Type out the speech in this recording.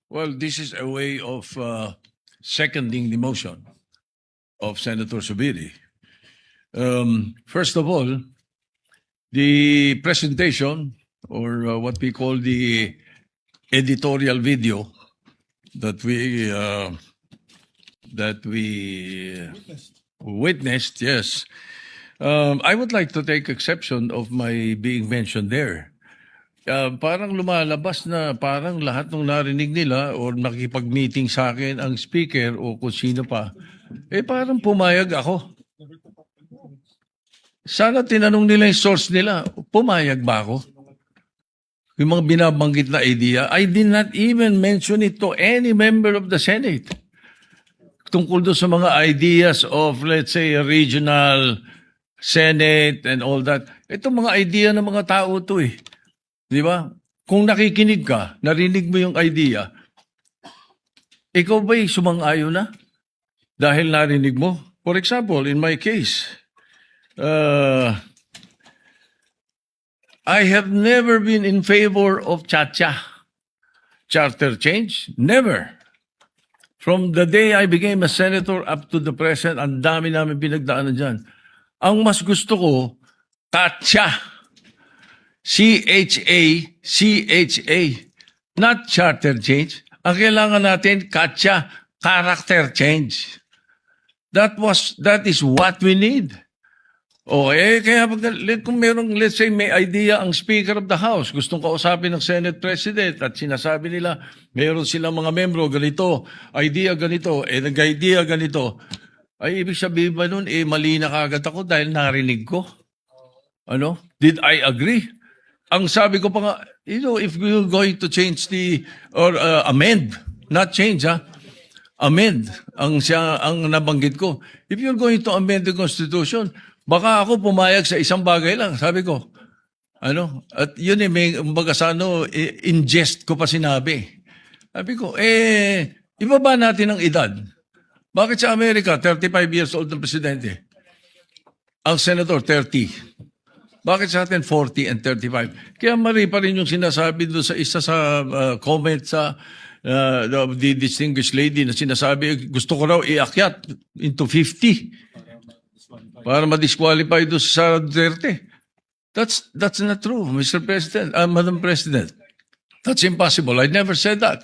Well, this is a way of seconding the motion of Senator Subiri. First of all, the presentation, or what we call the editorial video that we witnessed, yes. I would like to take exception of my being mentioned there. Parang lumalabas na parang lahat ng narinig nila or nakipag-meeting sa akin ang speaker o kung sino pa, parang pumayag ako. Sana tinanong nila yung source nila, pumayag ba ako? Yung mga binabanggit na idea, I did not even mention it to any member of the Senate. Tungkol doon sa mga ideas of, let's say, a regional Senate and all that. Ito mga idea ng mga tao to eh. Di ba? Kung nakikinig ka, narinig mo yung idea, ikaw ba'y sumang-ayon na? Dahil narinig mo? For example, in my case, I have never been in favor of charter change. Never. From the day I became a senator up to the present, ang dami namin pinagdaanan dyan. Ang mas gusto ko, CHA. C-H-A, not charter change. Ang kailangan natin, CHA, character change. That is what we need. Kaya kung merong, let's say, may idea ang Speaker of the House, gustong kausapin ng Senate President at sinasabi nila, meron silang mga membro, ganito, idea ganito, nag-idea ganito, ay ibig sabihin ba nun, mali na kagad ako dahil narinig ko? Did I agree? Ang sabi ko pa nga, if we're going to change or amend, not change amend, ang nabanggit ko. If you're going to amend the Constitution, baka ako pumayag sa isang bagay lang, sabi ko. At yun may kumbaga in jest ko pa sinabi. Sabi ko, ibaba natin ang edad. Bakit sa Amerika, 35 years old ng presidente? Ang senator, 30. Bakit sa atin 40 and 35? Kaya mali pa rin yung sinasabi doon sa isa sa comment sa the distinguished lady na sinasabi, gusto ko raw iakyat into 50 para ma-disqualify doon sa Duterte. That's not true, Mr. President, Madam President. That's impossible. I never said that.